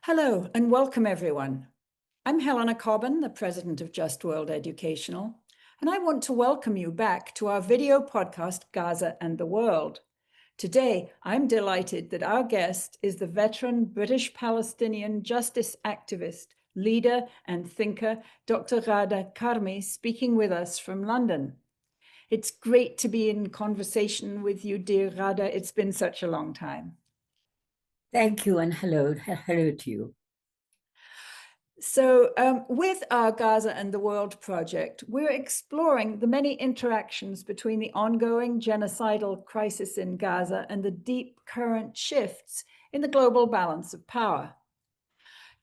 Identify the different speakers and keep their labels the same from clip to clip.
Speaker 1: Hello and welcome everyone. I'm Helena Cobban, the president of Just World Educational, and I want to welcome you back to our video podcast, Gaza and the World. Today, I'm delighted that our guest is the veteran British Palestinian justice activist, leader and thinker, Dr. Ghada Karmi, speaking with us from London. It's great to be in conversation with you, dear Ghada. It's been such a long time.
Speaker 2: Thank you, and hello to you.
Speaker 1: So with our Gaza and the World project, we're exploring the many interactions between the ongoing genocidal crisis in Gaza and the deep current shifts in the global balance of power.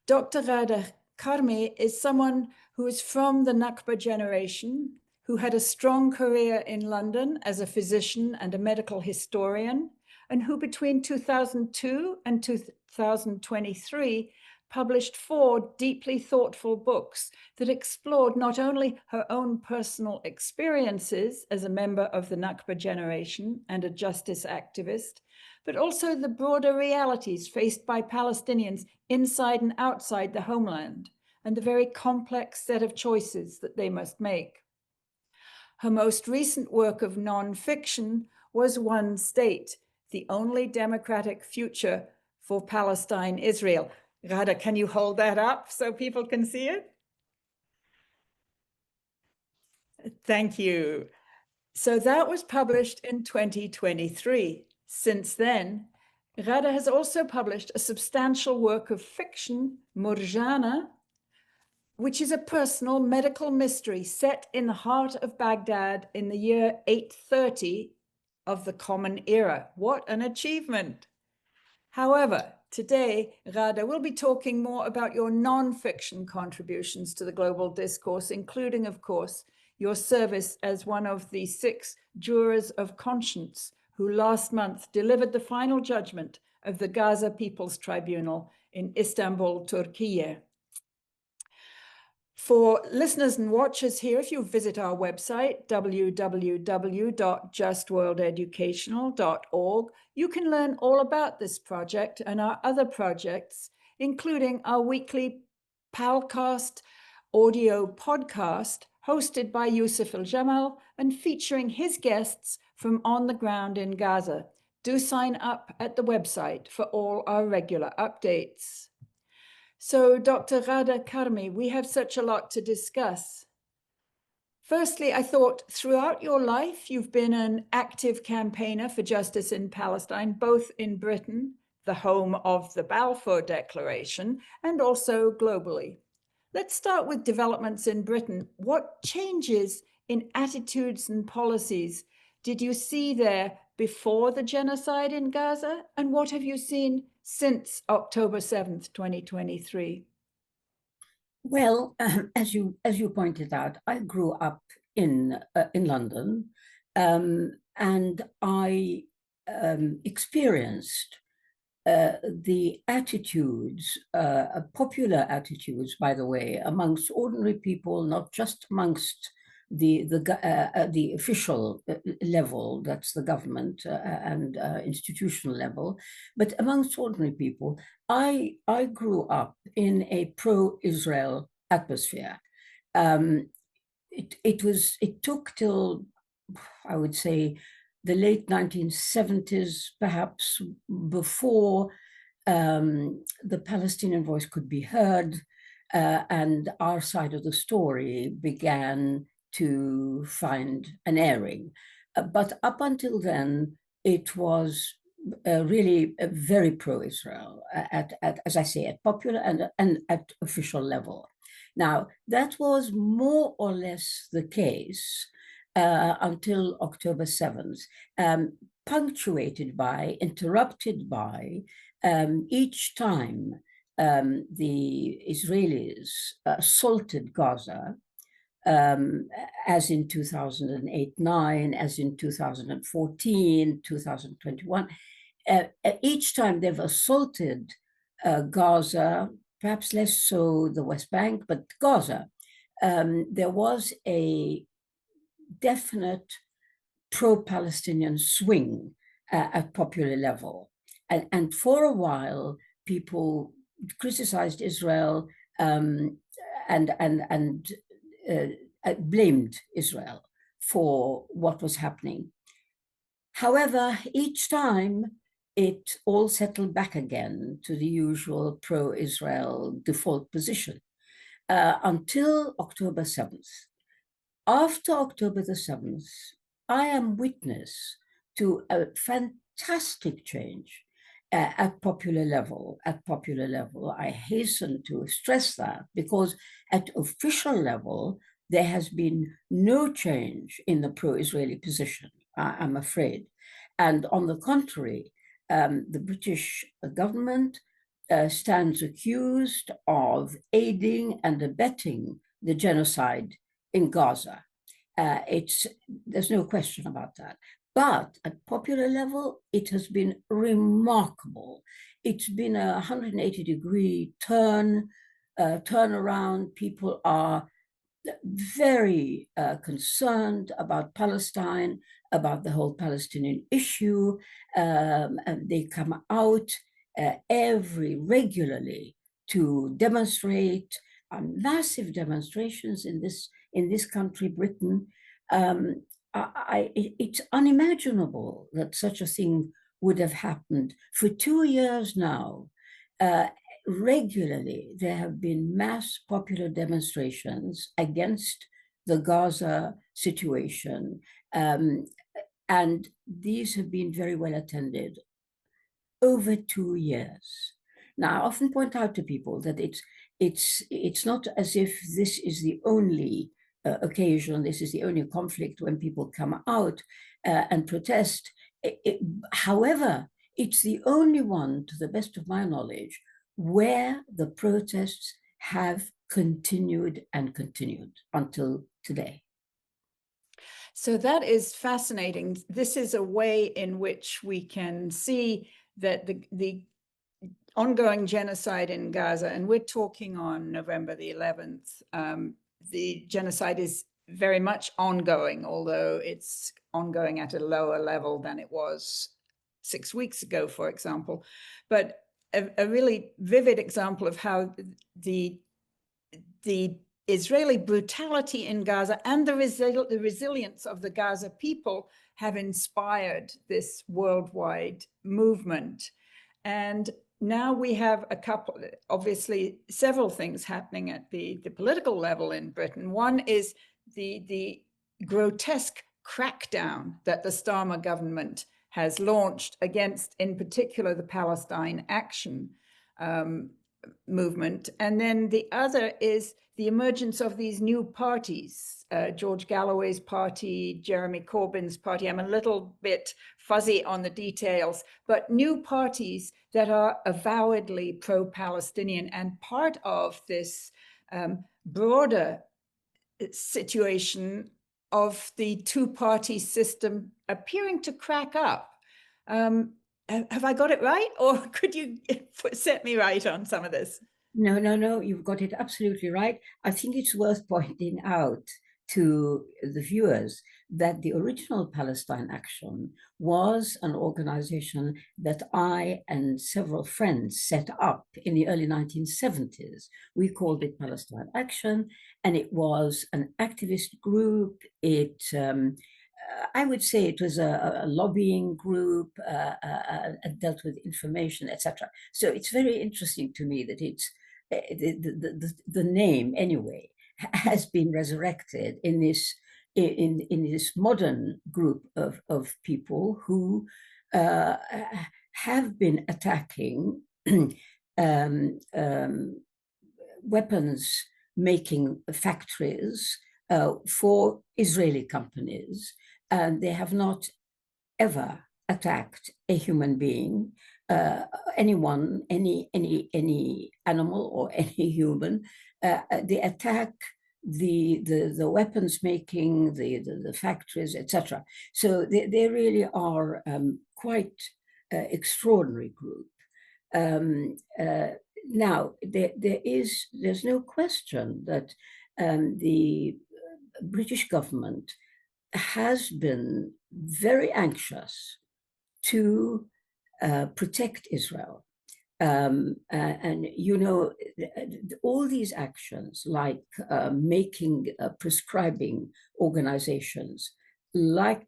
Speaker 1: Dr. Ghada Karmi is someone who is from the Nakba generation, who had a strong career in London as a physician and a medical historian, and who between 2002 and 2023 published 4 deeply thoughtful books that explored not only her own personal experiences as a member of the Nakba generation and a justice activist, but also the broader realities faced by Palestinians inside and outside the homeland, and the very complex set of choices that they must make. Her most recent work of non-fiction was One State, the Only Democratic Future for Palestine-Israel. Ghada, can you hold that up so people can see it? Thank you. So that was published in 2023. Since then, Ghada has also published a substantial work of fiction, Murjana, which is a personal medical mystery set in the heart of Baghdad in the year 830 of the Common Era. What an achievement! However, today, Ghada, we'll be talking more about your non-fiction contributions to the global discourse, including, of course, your service as one of the 6 jurors of conscience who last month delivered the final judgment of the Gaza People's Tribunal in Istanbul, Turkey. For listeners and watchers here, if you visit our website, www.justworldeducational.org, you can learn all about this project and our other projects, including our weekly Palcast audio podcast hosted by Yusuf Al-Jamal and featuring his guests from on the ground in Gaza. Do sign up at the website for all our regular updates. So, Dr. Ghada Karmi, we have such a lot to discuss. Firstly, I thought throughout your life, you've been an active campaigner for justice in Palestine, both in Britain, the home of the Balfour Declaration, and also globally. Let's start with developments in Britain. What changes in attitudes and policies did you see there before the genocide in Gaza? And what have you seen since October 7th, 2023?
Speaker 2: Well, as you pointed out, I grew up in London, and I experienced the attitudes, popular attitudes, by the way, amongst ordinary people, not just amongst the official level, that's the government and institutional level, but amongst ordinary people. I grew up in a pro-Israel atmosphere. It took till, I would say, the late 1970s, perhaps, before the Palestinian voice could be heard, and our side of the story began to find an airing. But up until then, it was really very pro-Israel, as I say, at popular and at official level. Now, that was more or less the case until October 7th, punctuated by, interrupted by, each time the Israelis assaulted Gaza, as in 2008-9, as in 2014, 2021. Each time they've assaulted Gaza, perhaps less so the West Bank, but Gaza, there was a definite pro-Palestinian swing at popular level. And for a while, people criticized Israel and blamed Israel for what was happening. However, each time it all settled back again to the usual pro-Israel default position until October 7th. After October the 7th, I am witness to a fantastic change at popular level. At popular level, I hasten to stress that because at official level, there has been no change in the pro-Israeli position, I'm afraid. And on the contrary, the British government stands accused of aiding and abetting the genocide in Gaza. There's no question about that. But at popular level, it has been remarkable. It's been a 180-degree turnaround. People are very concerned about Palestine, about the whole Palestinian issue. And they come out regularly to demonstrate massive demonstrations in this country, Britain. It's unimaginable that such a thing would have happened. For 2 years now, regularly there have been mass popular demonstrations against the Gaza situation, and these have been very well attended over 2 years. Now, I often point out to people that it's not as if this is the only occasion, this is the only conflict when people come out and protest. However, it's the only one, to the best of my knowledge, where the protests have continued and continued until today.
Speaker 1: So that is fascinating. This is a way in which we can see that the ongoing genocide in Gaza, and we're talking on November the 11th, the genocide is very much ongoing, although it's ongoing at a lower level than it was 6 weeks ago, for example. But a really vivid example of how the Israeli brutality in Gaza and the resilience of the Gaza people have inspired this worldwide movement. And now we have obviously several things happening at the political level in Britain. One is the grotesque crackdown that the Starmer government has launched against, in particular, the Palestine Action movement. And then the other is the emergence of these new parties, George Galloway's party, Jeremy Corbyn's party. I'm a little bit fuzzy on the details, but new parties that are avowedly pro-Palestinian and part of this broader situation of the two-party system appearing to crack up. Have I got it right? Or could you set me right on some of this?
Speaker 2: No, you've got it absolutely right. I think it's worth pointing out to the viewers that the original Palestine Action was an organization that I and several friends set up in the early 1970s. We called it Palestine Action, and it was an activist group. I would say it was a lobbying group, dealt with information, etc. So it's very interesting to me that it's the name anyway has been resurrected in this modern group of people who have been attacking weapons making factories for Israeli companies, and they have not ever attacked a human being, anyone, any animal or any human. They attack the weapons making, the factories, etc. So they really are quite extraordinary group. Now there's no question that the British government has been very anxious to protect Israel. And you know, all these actions, like making prescribing organizations, like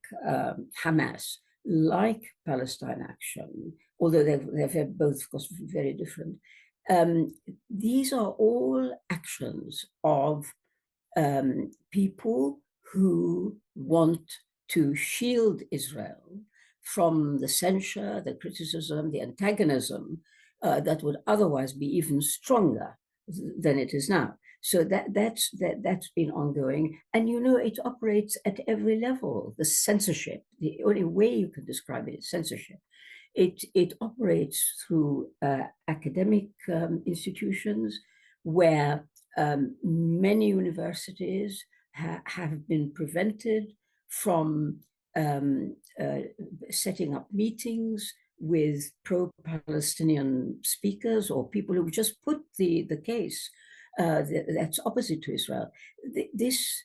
Speaker 2: Hamas, like Palestine Action, although they're both, of course, very different. Um, these are all actions of people who want to shield Israel from the censure, the criticism, the antagonism that would otherwise be even stronger than it is now. So that's been ongoing, and you know it operates at every level. The censorship, the only way you can describe it is censorship. It operates through academic institutions where many universities have been prevented from um, uh, setting up meetings with pro-Palestinian speakers or people who just put the case that's opposite to Israel. This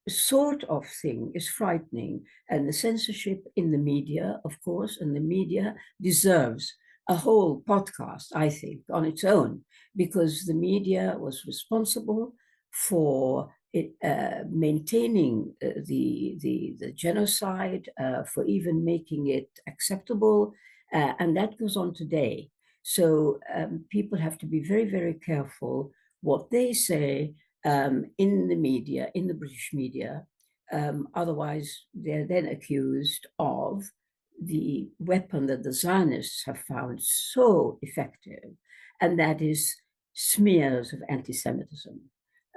Speaker 2: sort of thing is frightening, and the censorship in the media, of course, and the media deserves a whole podcast, I think, on its own, because the media was responsible for maintaining the genocide, for even making it acceptable, and that goes on today. So people have to be very, very careful what they say in the media, in the British media. Otherwise, they're then accused of the weapon that the Zionists have found so effective, and that is smears of anti-Semitism.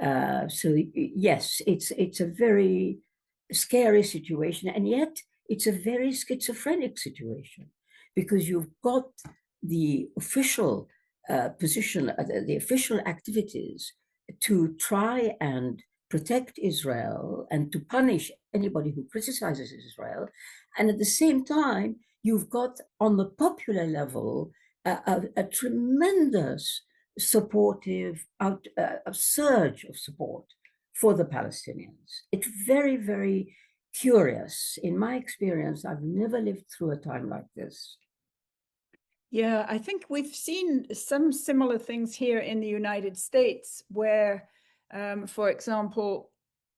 Speaker 2: So yes, it's a very scary situation, and yet it's a very schizophrenic situation because you've got the official position, the official activities to try and protect Israel and to punish anybody who criticizes Israel. And at the same time, you've got on the popular level a tremendous supportive a surge of support for the Palestinians. It's very, very curious. In my experience, I've never lived through a time like this.
Speaker 1: Yeah, I think we've seen some similar things here in the United States where, for example,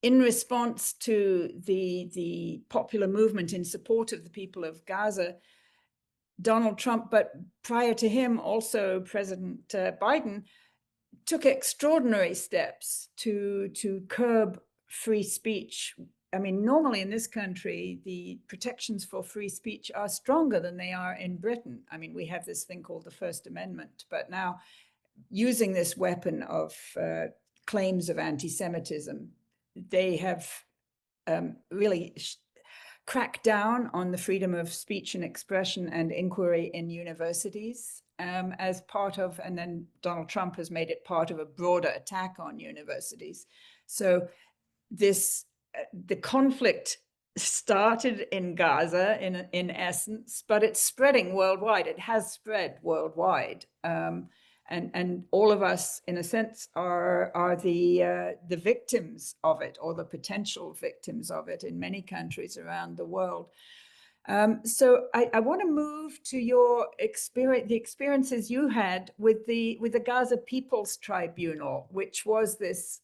Speaker 1: in response to the popular movement in support of the people of Gaza, Donald Trump, but prior to him, also President Biden, took extraordinary steps to curb free speech. I mean, normally in this country, the protections for free speech are stronger than they are in Britain. I mean, we have this thing called the First Amendment, but now using this weapon of claims of anti-Semitism, they have really crack down on the freedom of speech and expression and inquiry in universities as part of, and then Donald Trump has made it part of a broader attack on universities. So this, the conflict started in Gaza in essence, but it's spreading worldwide. It has spread worldwide. And all of us, in a sense, are the victims of it, or the potential victims of it in many countries around the world. So I want to move to your experience, the experiences you had with the Gaza People's Tribunal, which was this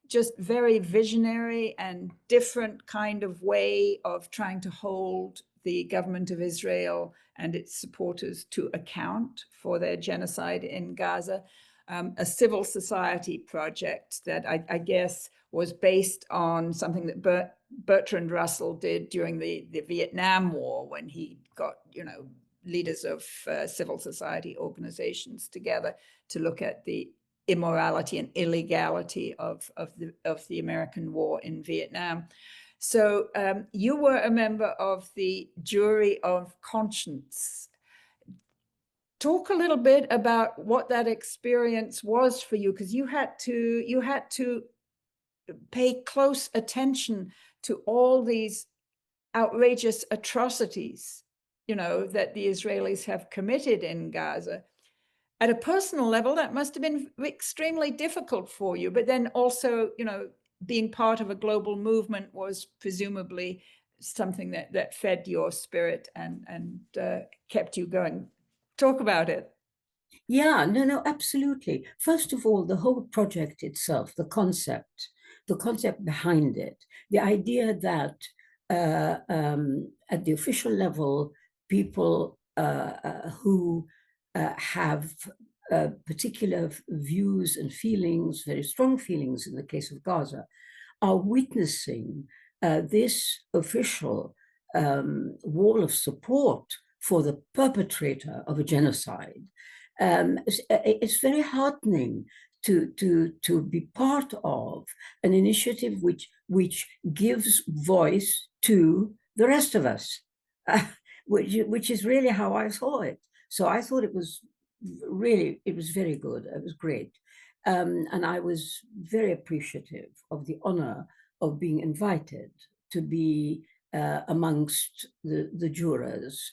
Speaker 1: just very visionary and different kind of way of trying to hold the government of Israel and its supporters to account for their genocide in Gaza. A civil society project that I guess was based on something that Bertrand Russell did during the Vietnam War, when he got, leaders of civil society organizations together to look at the immorality and illegality of the American war in Vietnam. So you were a member of the jury of conscience. Talk a little bit about what that experience was for you, because you had to pay close attention to all these outrageous atrocities, that the Israelis have committed in Gaza. At a personal level, that must have been extremely difficult for you. But then also, being part of a global movement was presumably something that fed your spirit and kept you going. Talk about it.
Speaker 2: Yeah, no, no, absolutely. First of all, the whole project itself, the concept behind it, the idea that at the official level, people who have particular views and feelings, very strong feelings in the case of Gaza, are witnessing this official wall of support for the perpetrator of a genocide. It's very heartening to be part of an initiative which gives voice to the rest of us, which is really how I saw it. So I thought it was very good. It was great. And I was very appreciative of the honor of being invited to be amongst the jurors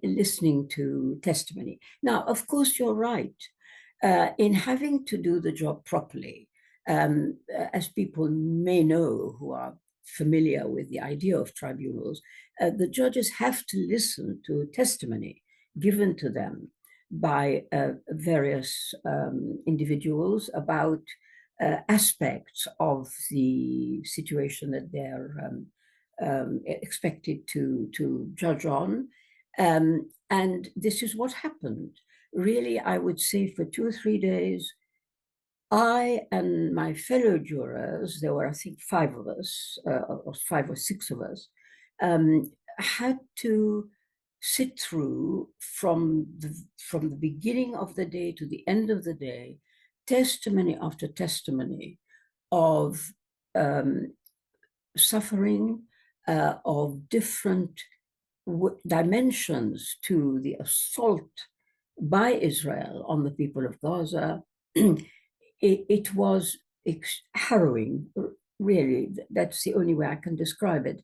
Speaker 2: listening to testimony. Now, of course, you're right. In having to do the job properly, as people may know who are familiar with the idea of tribunals, the judges have to listen to testimony given to them by various individuals about aspects of the situation that they're expected to judge on. And this is what happened. Really, I would say for 2 or 3 days, I and my fellow jurors, there were, I think, five of us, or 5 or 6 of us, had to sit through from the beginning of the day to the end of the day, testimony after testimony of suffering, of different dimensions to the assault by Israel on the people of Gaza. It was harrowing, really. That's the only way I can describe it.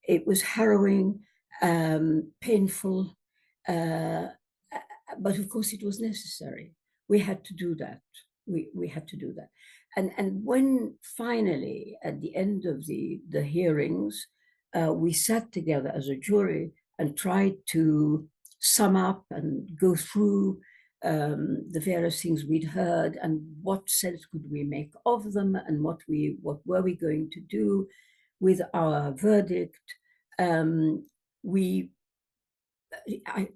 Speaker 2: It was harrowing, painful, uh, but of course it was necessary. We had to do that. We had to do that. And when finally, at the end of the hearings, we sat together as a jury and tried to sum up and go through the various things we'd heard and what sense could we make of them and what were we going to do with our verdict. We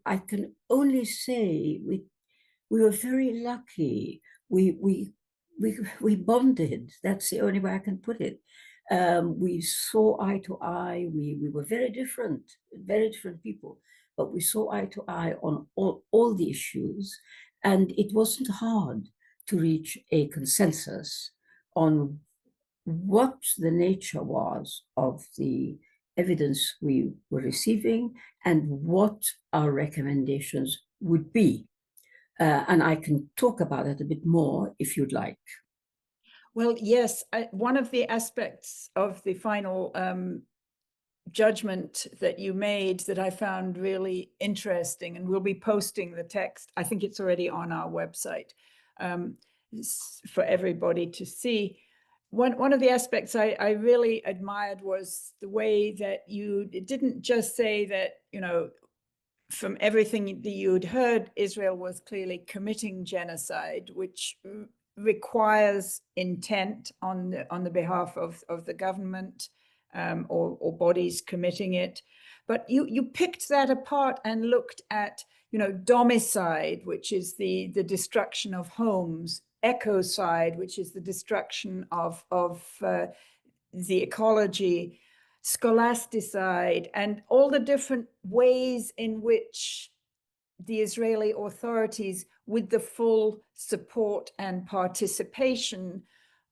Speaker 2: I can only say we were very lucky. We bonded. That's the only way I can put it. We saw eye to eye. We were very different people, but we saw eye to eye on all the issues, and it wasn't hard to reach a consensus on what the nature was of the evidence we were receiving and what our recommendations would be. And I can talk about it a bit more if you'd like.
Speaker 1: Well, yes, one of the aspects of the final judgment that you made that I found really interesting, and we'll be posting the text. I think it's already on our website for everybody to see. One of the aspects I really admired was the way that you didn't just say that, from everything that you'd heard, Israel was clearly committing genocide, which requires intent on the behalf of the government or bodies committing it. But you picked that apart and looked at, domicide, which is the destruction of homes, ecocide, which is the destruction of the ecology, scholasticide, and all the different ways in which the Israeli authorities, with the full support and participation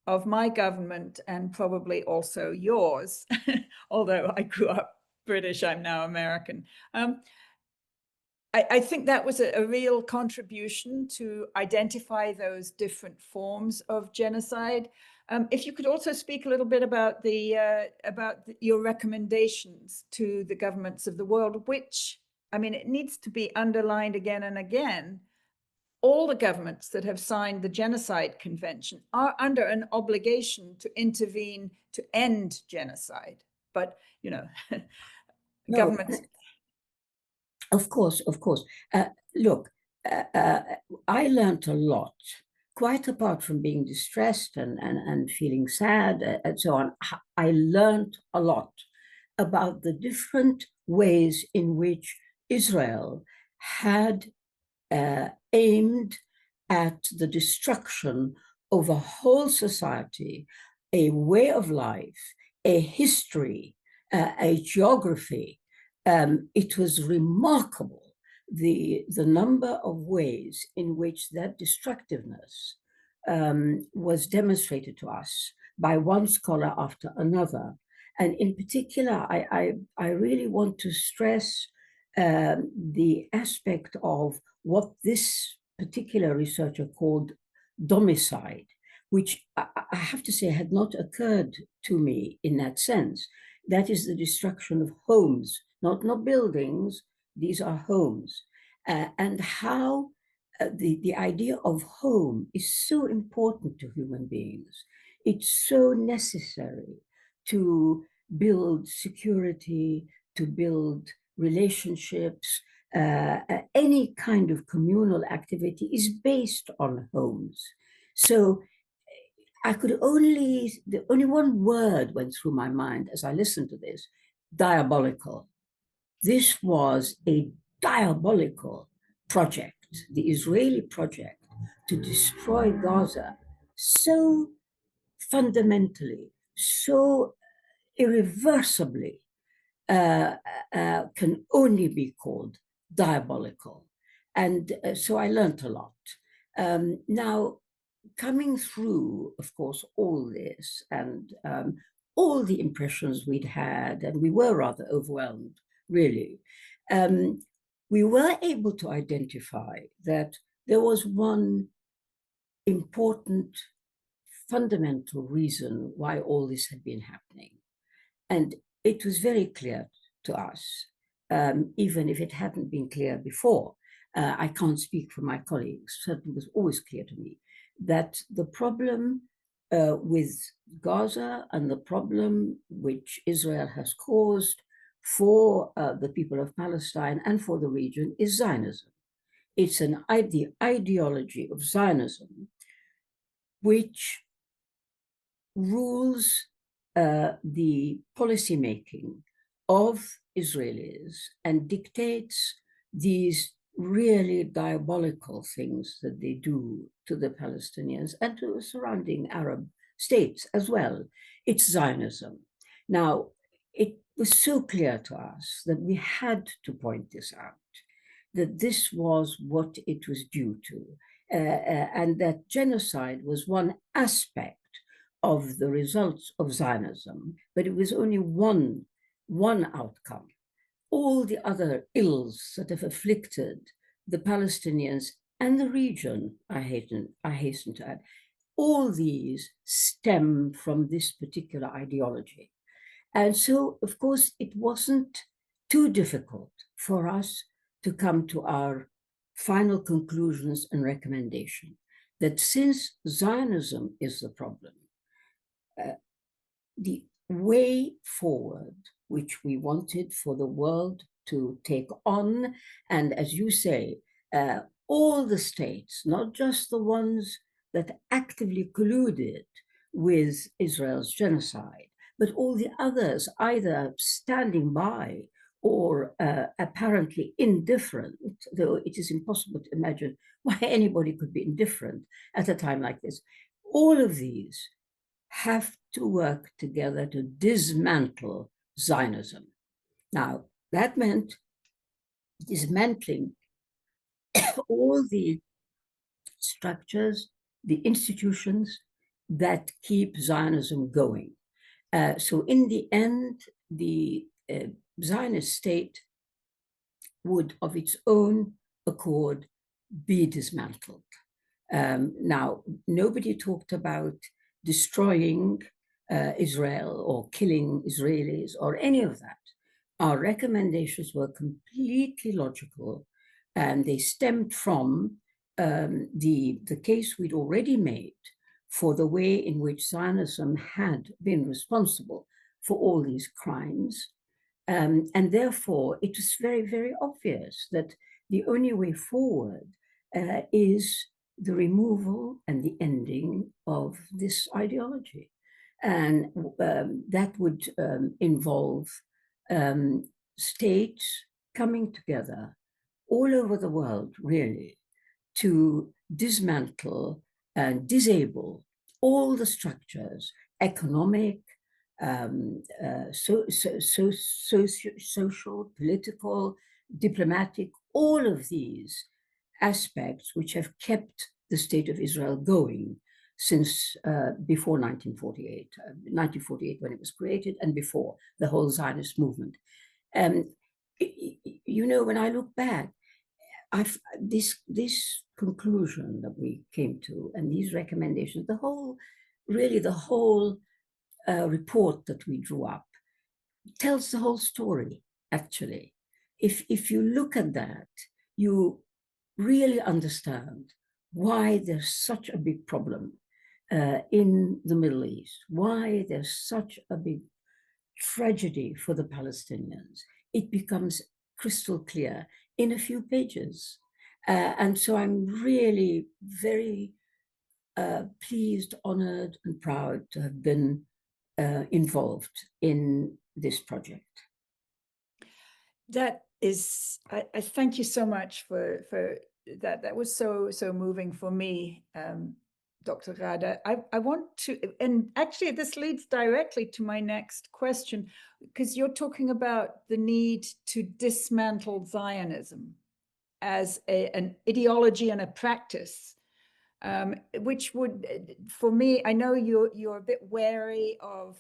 Speaker 1: of my government and probably also yours, although I grew up British, I'm now American. I think that was a real contribution to identify those different forms of genocide. If you could also speak a little bit about your recommendations to the governments of the world, which, I mean, it needs to be underlined again and again. All the governments that have signed the Genocide Convention are under an obligation to intervene to end genocide. But,
Speaker 2: No,
Speaker 1: governments.
Speaker 2: of course, of course. Look, I learned a lot, quite apart from being distressed and feeling sad and so on. I learned a lot about the different ways in which Israel had aimed at the destruction of a whole society, a way of life, a history, a geography. It was remarkable the number of ways in which that destructiveness was demonstrated to us by one scholar after another. And in particular, I really want to stress the aspect of what this particular researcher called domicide, which I have to say had not occurred to me in that sense. That is the destruction of homes, not buildings, these are homes. And how the idea of home is so important to human beings. It's so necessary to build security, to build relationships. Any kind of communal activity is based on homes. So the only one word went through my mind as I listened to this: diabolical. This was a diabolical project, the Israeli project to destroy Gaza so fundamentally, so irreversibly, can only be called diabolical. And so I learned a lot. Now, coming through, of course, all this and all the impressions we'd had, and we were rather overwhelmed, really, we were able to identify that there was one important, fundamental reason why all this had been happening. And it was very clear to us, even if it hadn't been clear before. I can't speak for my colleagues, certainly was always clear to me that the problem with Gaza and the problem which Israel has caused for the people of Palestine and for the region is Zionism. It's the ideology of Zionism which rules the policymaking of Israelis and dictates these really diabolical things that they do to the Palestinians and to the surrounding Arab states as well. It's Zionism. Now, it was so clear to us that we had to point this out, that this was what it was due to, and that genocide was one aspect of the results of Zionism, but it was only one outcome. All the other ills that have afflicted the Palestinians and the region, I hasten to add, all these stem from this particular ideology. And so, of course, it wasn't too difficult for us to come to our final conclusions and recommendation that since Zionism is the problem, the way forward, which we wanted for the world to take on, and as you say, all the states, not just the ones that actively colluded with Israel's genocide, but all the others either standing by or apparently indifferent, though it is impossible to imagine why anybody could be indifferent at a time like this. All of these have to work together to dismantle Zionism. Now, that meant dismantling all the structures, the institutions that keep Zionism going. So in the end, the Zionist state would, of its own accord, be dismantled. Now, nobody talked about destroying Israel or killing Israelis or any of that. Our recommendations were completely logical, and they stemmed from the case we'd already made for the way in which Zionism had been responsible for all these crimes. And therefore, it was very, very obvious that the only way forward is the removal and the ending of this ideology. And that would involve um, states coming together all over the world, really, to dismantle and disable all the structures, economic, social, political, diplomatic, all of these aspects which have kept the state of Israel going since before 1948, 1948 when it was created, and before the whole Zionist movement. Um, you know, when I look back, this conclusion that we came to and these recommendations, the whole report that we drew up tells the whole story. Actually, if you look at that, you really understand why there's such a big problem in the Middle East, why there's such a big tragedy for the Palestinians. It becomes crystal clear in a few pages. And so I'm really very pleased, honored, and proud to have been involved in this project.
Speaker 1: That is, I thank you so much for that. That was so moving for me, Dr. Ghada. I want to, and actually this leads directly to my next question, because you're talking about the need to dismantle Zionism as an ideology and a practice, which would, for me, I know you're a bit wary of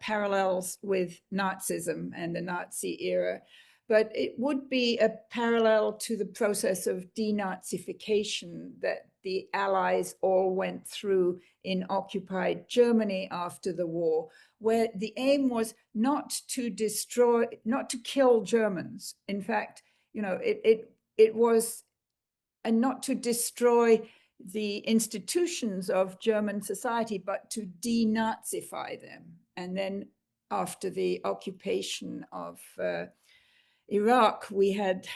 Speaker 1: parallels with Nazism and the Nazi era, but it would be a parallel to the process of denazification that the Allies all went through in occupied Germany after the war, where the aim was not to destroy, not to kill Germans. In fact, you know, it was, and not to destroy the institutions of German society, but to denazify them. And then after the occupation of Iraq, we had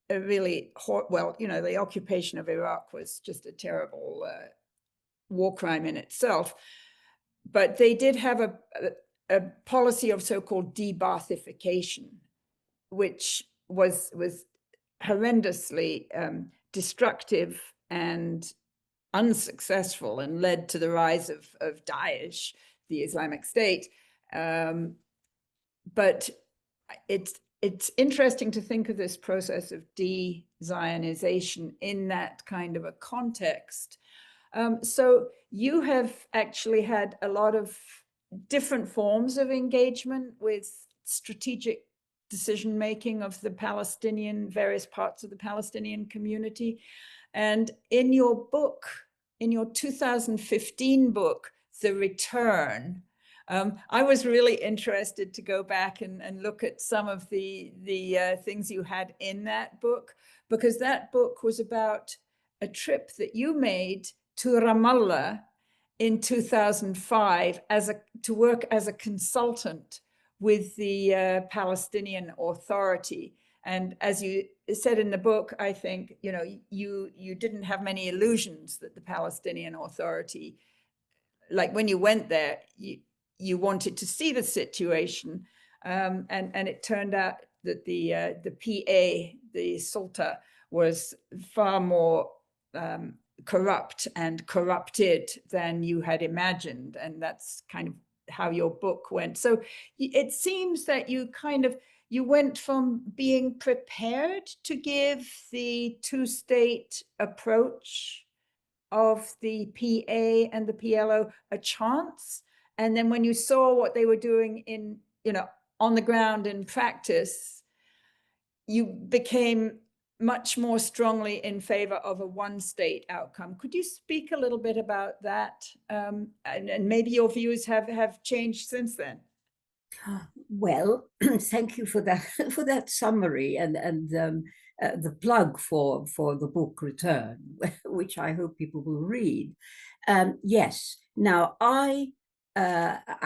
Speaker 1: a really, well, you know, the occupation of Iraq was just a terrible war crime in itself. But they did have a policy of so-called de-Baathification, which was horrendously destructive and unsuccessful, and led to the rise of Daesh, the Islamic State. But it's interesting to think of this process of de-Zionization in that kind of a context. So you have actually had a lot of different forms of engagement with strategic decision making of the Palestinian, various parts of the Palestinian community. And in your book, in your 2015 book, The Return, I was really interested to go back and look at some of the things you had in that book, because that book was about a trip that you made to Ramallah in 2005 to work as a consultant with the Palestinian Authority. And as you said in the book, I think, you know, you didn't have many illusions that the Palestinian Authority, like when you went there, you wanted to see the situation, and it turned out that the PA, the Sulta, was far more corrupt and corrupted than you had imagined, and that's kind of how your book went. So it seems that you went from being prepared to give the two-state approach of the PA and the PLO a chance, and then when you saw what they were doing in, you know, on the ground in practice, you became much more strongly in favor of a one-state outcome. Could you speak a little bit about that? And maybe your views have changed since then.
Speaker 2: Well, thank you for that for that summary and the plug for the book Return, which I hope people will read. Yes. Now I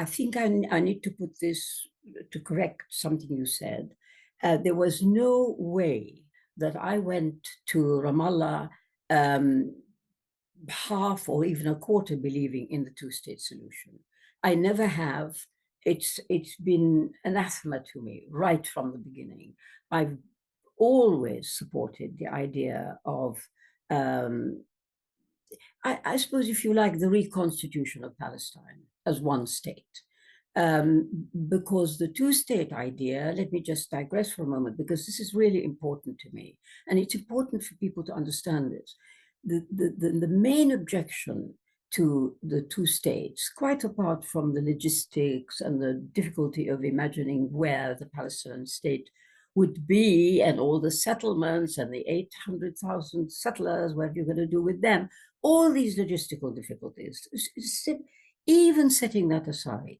Speaker 2: think I need to put this to correct something you said. There was no way that I went to Ramallah um, half or even a quarter believing in the two-state solution. I never have. It's been anathema to me right from the beginning. I've always supported the idea of, um, I suppose, if you like, the reconstitution of Palestine as one state. Because the two-state idea, let me just digress for a moment, because this is really important to me, and it's important for people to understand this. The main objection to the two states, quite apart from the logistics and the difficulty of imagining where the Palestinian state would be and all the settlements and the 800,000 settlers, what you're going to do with them, all these logistical difficulties, even setting that aside,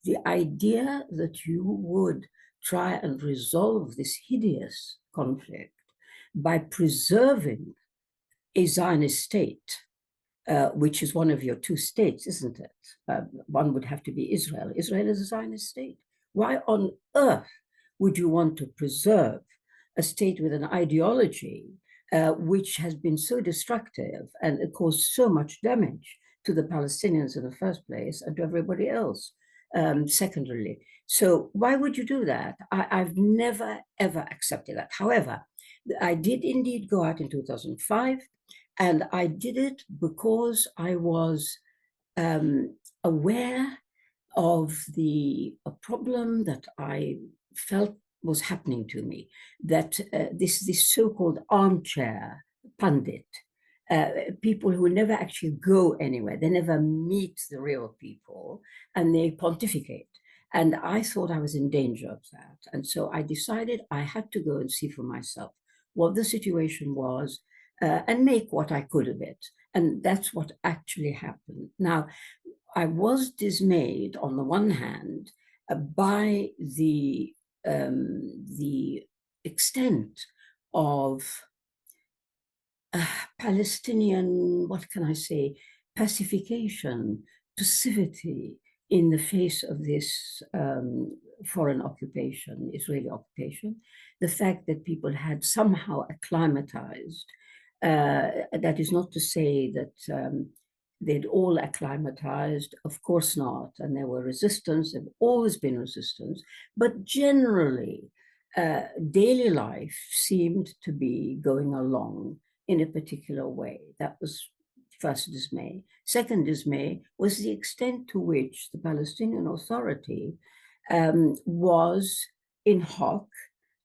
Speaker 2: the idea that you would try and resolve this hideous conflict by preserving a Zionist state, which is one of your two states, isn't it? One would have to be Israel. Israel is a Zionist state. Why on earth would you want to preserve a state with an ideology which has been so destructive and caused so much damage to the Palestinians in the first place and to everybody else secondarily? So why would you do that? I've never, ever accepted that. However, I did indeed go out in 2005, and I did it because I was aware of a problem that I felt was happening to me, that this so-called armchair pundit, people who never actually go anywhere, they never meet the real people, and they pontificate. And I thought I was in danger of that. And so I decided I had to go and see for myself what the situation was, and make what I could of it. And that's what actually happened. Now, I was dismayed on the one hand by the extent of Palestinian, what can I say, pacification, passivity in the face of this foreign occupation, Israeli occupation. The fact that people had somehow acclimatized. That is not to say that they'd all acclimatized, of course not, and there were resistance, there have always been resistance, but generally, daily life seemed to be going along in a particular way. That was first dismay. Second dismay was the extent to which the Palestinian Authority was in hoc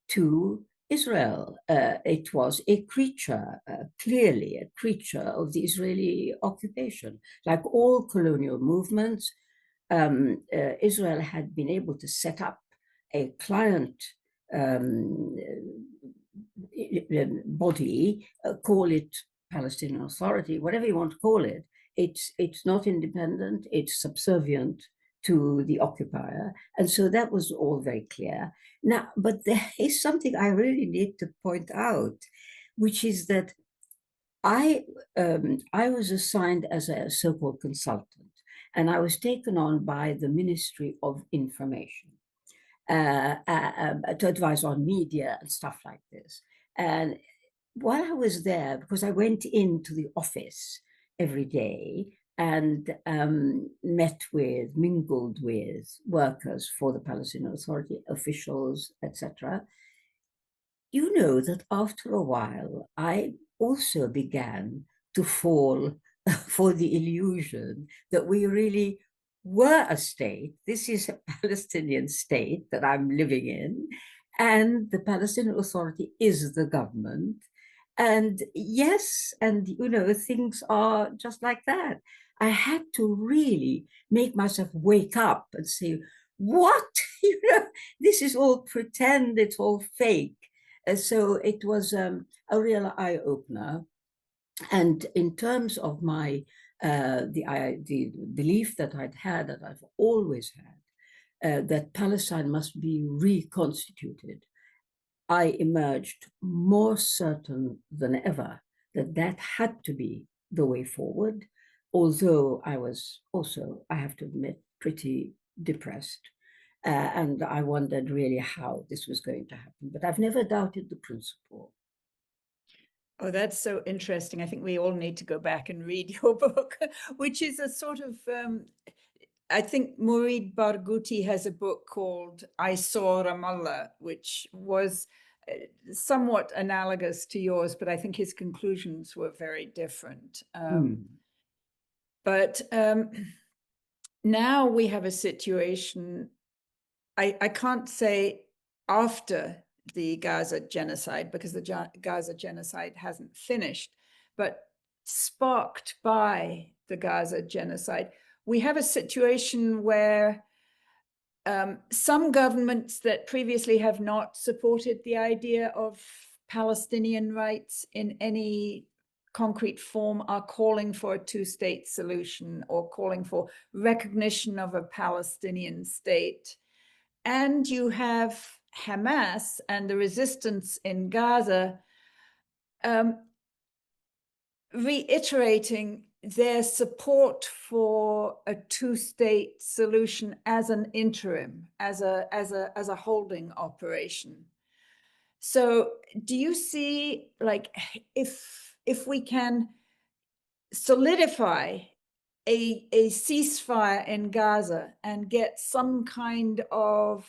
Speaker 2: to Israel. It was a creature, clearly a creature of the Israeli occupation. Like all colonial movements, Israel had been able to set up a client body, call it Palestinian Authority, whatever you want to call it. It's not independent, it's subservient to the occupier. And so that was all very clear. Now, but there is something I really need to point out, which is that I was assigned as a so-called consultant, and I was taken on by the Ministry of Information to advise on media and stuff like this. And while I was there, because I went into the office every day and mingled with workers for the Palestinian Authority, officials, etc., you know that after a while, I also began to fall for the illusion that we really were a state. This is a Palestinian state that I'm living in, and the Palestinian Authority is the government. And yes, and you know, things are just like that. I had to really make myself wake up and say, what? You know, this is all pretend, it's all fake. So it was a real eye opener. And in terms of my the belief that I'd had, that I've always had, that Palestine must be reconstituted, I emerged more certain than ever that that had to be the way forward, although I was also, I have to admit, pretty depressed. And I wondered really how this was going to happen. But I've never doubted the principle.
Speaker 1: Oh, that's so interesting. I think we all need to go back and read your book, which is a sort of, I think Mourid Barghouti has a book called I Saw Ramallah, which was somewhat analogous to yours, but I think his conclusions were very different.
Speaker 2: Hmm.
Speaker 1: But now we have a situation, I can't say after the Gaza genocide, because the Gaza genocide hasn't finished, but sparked by the Gaza genocide, we have a situation where some governments that previously have not supported the idea of Palestinian rights in any concrete form are calling for a two-state solution or calling for recognition of a Palestinian state. And you have Hamas and the resistance in Gaza um, reiterating their support for a two-state solution as an interim, as a holding operation. So do you see, like, if we can solidify a ceasefire in Gaza and get some kind of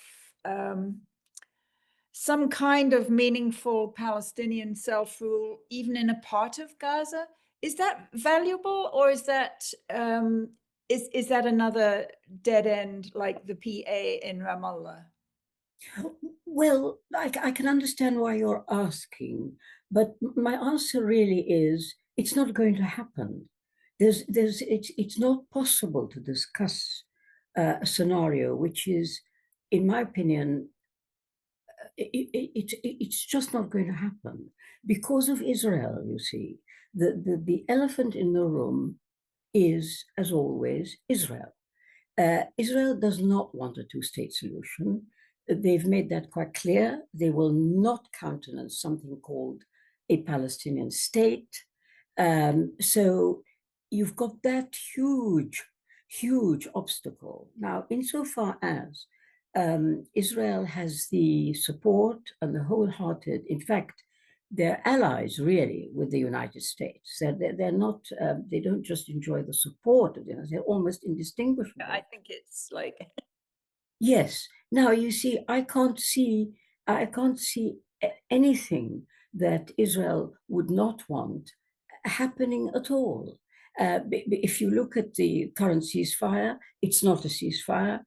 Speaker 1: meaningful Palestinian self-rule, even in a part of Gaza, is that valuable, or is that is that another dead end like the PA in Ramallah?
Speaker 2: Well, I can understand why you're asking, but my answer really is it's not going to happen. It's not possible to discuss a scenario which is, in my opinion, it's just not going to happen because of Israel. You see, the elephant in the room is, as always, Israel. Israel does not want a two-state solution. They've made that quite clear. They will not countenance something called a Palestinian state. So you've got that huge obstacle. Now, insofar as Israel has the support and the wholehearted, in fact, they're allies really with the United States. They're not, they don't just enjoy the support of the United States, they're almost
Speaker 1: I
Speaker 2: indistinguishable.
Speaker 1: think it's like
Speaker 2: Yes. Now you see, I can't see anything that Israel would not want happening at all. If you look at the current ceasefire, it's not a ceasefire.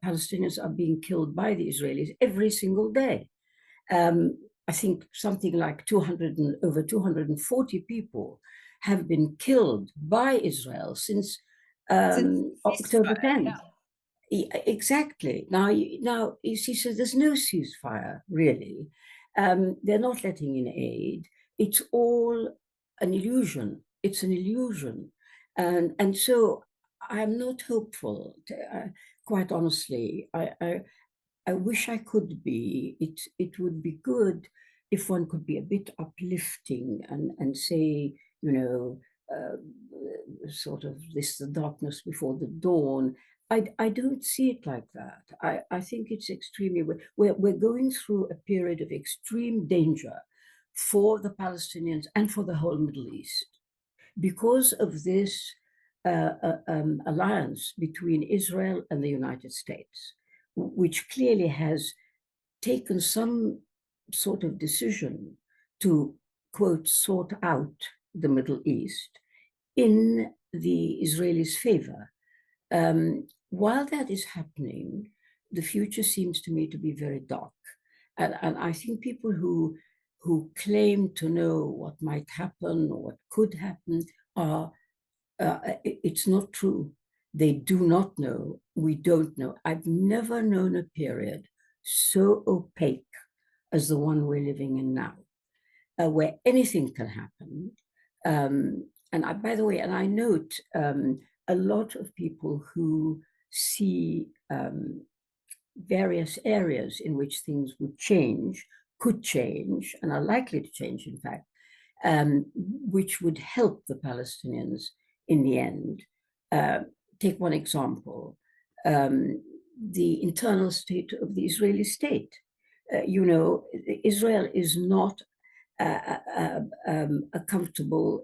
Speaker 2: Palestinians are being killed by the Israelis every single day. I think something like 200 and over 240 people have been killed by Israel since
Speaker 1: since the
Speaker 2: October
Speaker 1: ceasefire,
Speaker 2: 10th.
Speaker 1: yeah.
Speaker 2: Exactly. Now you see, so there's no ceasefire really. They're not letting in aid. It's all an illusion. It's an illusion, and so I'm not hopeful. Quite honestly, I wish I could be. It would be good if one could be a bit uplifting and say, you know, sort of this the darkness before the dawn. I don't see it like that. I think it's extremely we're going through a period of extreme danger for the Palestinians and for the whole Middle East because of this alliance between Israel and the United States, which clearly has taken some sort of decision to, quote, sort out the Middle East in the Israelis' favor. While that is happening, the future seems to me to be very dark. And I think people who claim to know what might happen or what could happen are it's not true. They do not know. We don't know. I've never known a period so opaque as the one we're living in now, where anything can happen. By the way, and I note a lot of people who see various areas in which things would change, could change, and are likely to change, in fact, which would help the Palestinians in the end. Take one example, the internal state of the Israeli state. Israel is not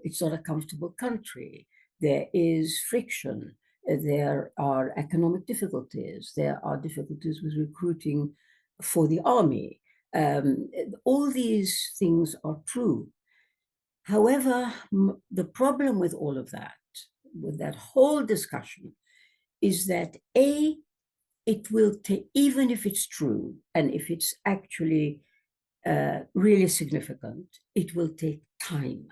Speaker 2: it's not a comfortable country. There is friction. There are economic difficulties. There are difficulties with recruiting for the army. All these things are true. However, the problem with all of that, with that whole discussion, is that it will take, even if it's true and if it's actually really significant, it will take time.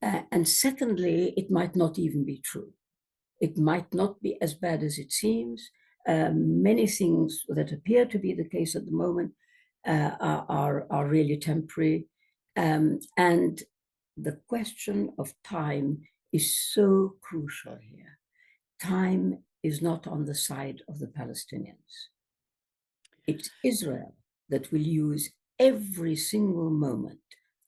Speaker 2: And secondly, it might not even be true. It might not be as bad as it seems. Many things that appear to be the case at the moment are really temporary. And the question of time is so crucial here. Time is not on the side of the Palestinians. It's Israel that will use every single moment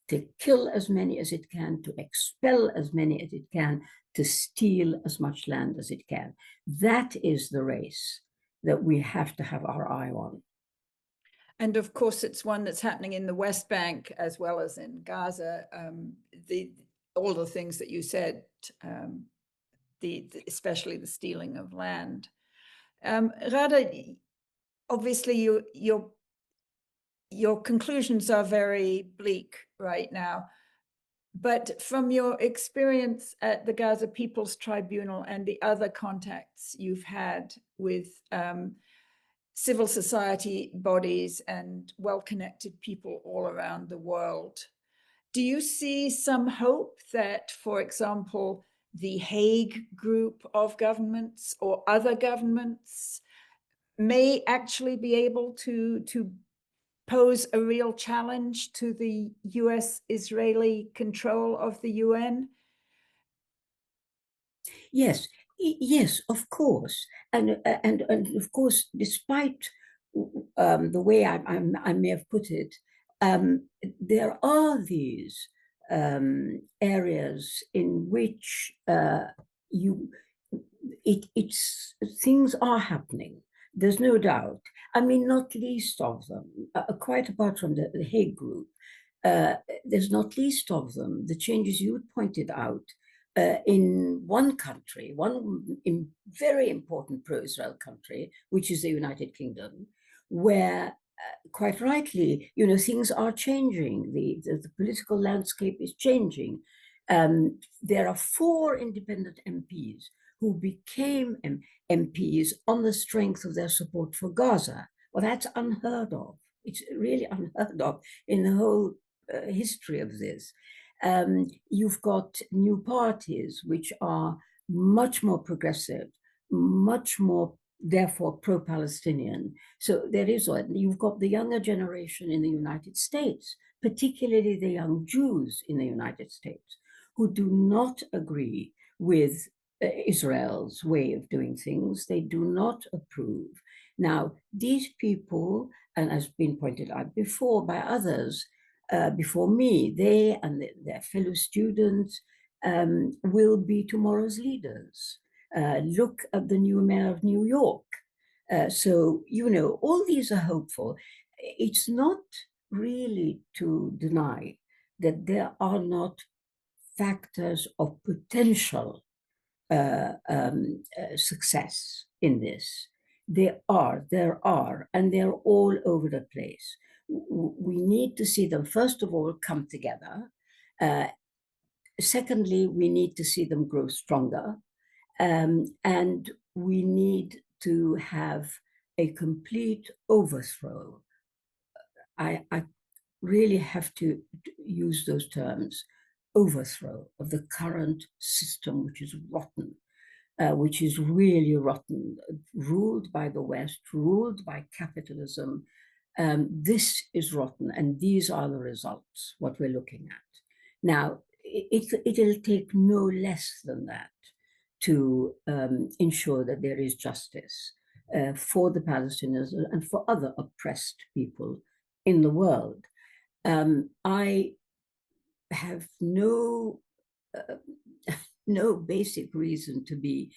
Speaker 2: to kill as many as it can, to expel as many as it can, to steal as much land as it can. That is the race that we have to have our eye on.
Speaker 1: And of course, it's one that's happening in the West Bank as well as in Gaza. All the things that you said, especially the stealing of land. Ghada, obviously, your conclusions are very bleak right now. But from your experience at the Gaza People's Tribunal and the other contacts you've had with civil society bodies and well-connected people all around the world, do you see some hope that, for example, the Hague group of governments or other governments may actually be able to pose a real challenge to the US-Israeli control of the UN?
Speaker 2: Yes, yes, of course, and of course, despite the way I may have put it, there are these areas in which you it's things are happening. There's no doubt. I mean, not least of them, quite apart from the Hague Group, there's not least of them the changes you pointed out in one country, very important pro-Israel country, which is the United Kingdom, where quite rightly, things are changing. The political landscape is changing. There are 4 independent MPs who became MPs on the strength of their support for Gaza. Well, that's unheard of. It's really unheard of in the whole history of this. You've got new parties which are much more progressive, much more, therefore, pro-Palestinian. So there is one. You've got the younger generation in the United States, particularly the young Jews in the United States, who do not agree with Israel's way of doing things. They do not approve. Now, these people, and as been pointed out before by others, before me, they and their fellow students will be tomorrow's leaders. Look at the new mayor of New York. So, all these are hopeful. It's not really to deny that there are not factors of potential success in this. There are, and they're all over the place. We need to see them, first of all, come together. Secondly, we need to see them grow stronger. And we need to have a complete overthrow. I really have to use those terms, overthrow of the current system, which is rotten, which is really rotten, ruled by the West, ruled by capitalism. This is rotten, and these are the results, what we're looking at. Now, it'll take no less than that to ensure that there is justice for the Palestinians and for other oppressed people in the world. I have no basic reason to be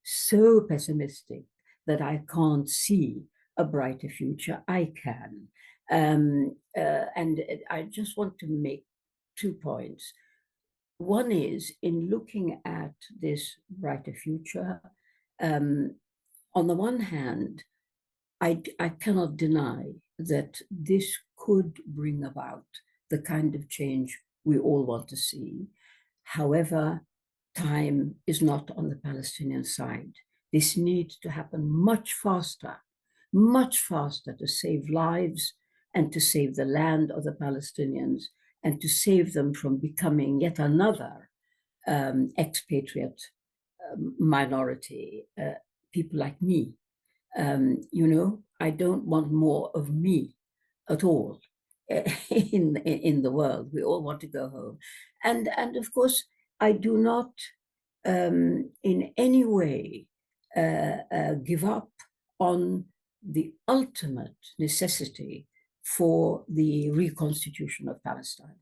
Speaker 2: so pessimistic that I can't see a brighter future. I can. And I just want to make 2 points. One is in looking at this brighter future, um, on the one hand, I cannot deny that this could bring about the kind of change we all want to see. However, time is not on the Palestinian side. This needs to happen much faster to save lives and to save the land of the Palestinians and to save them from becoming yet another expatriate minority, people like me. I don't want more of me at all in the world. We all want to go home, and of course, I do not in any way give up on the ultimate necessity for the reconstitution of Palestine,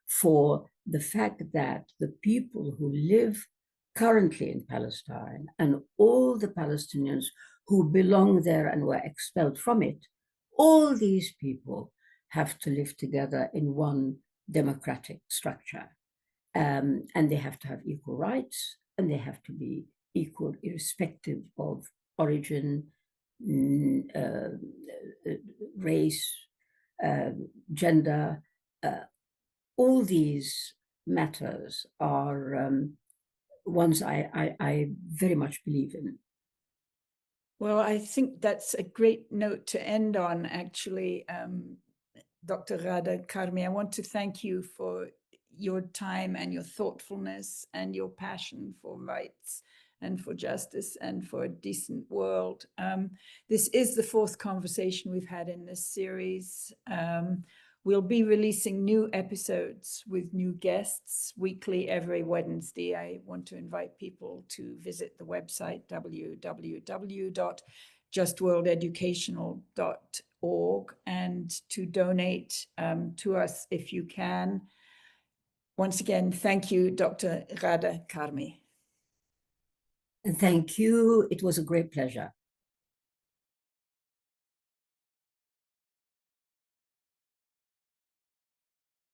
Speaker 2: for the fact that the people who live currently in Palestine and all the Palestinians who belong there and were expelled from it, all these people have to live together in one democratic structure. And they have to have equal rights, and they have to be equal irrespective of origin, race, gender. All these matters are ones I very much believe in.
Speaker 1: Well, I think that's a great note to end on, actually. Dr. Ghada Karmi, I want to thank you for your time and your thoughtfulness and your passion for rights and for justice and for a decent world. This is the fourth conversation we've had in this series. We'll be releasing new episodes with new guests weekly every Wednesday. I want to invite people to visit the website www.justworldeducational.org and to donate to us if you can. Once again, thank you, Dr. Ghada Karmi.
Speaker 2: And thank you. It was a great pleasure.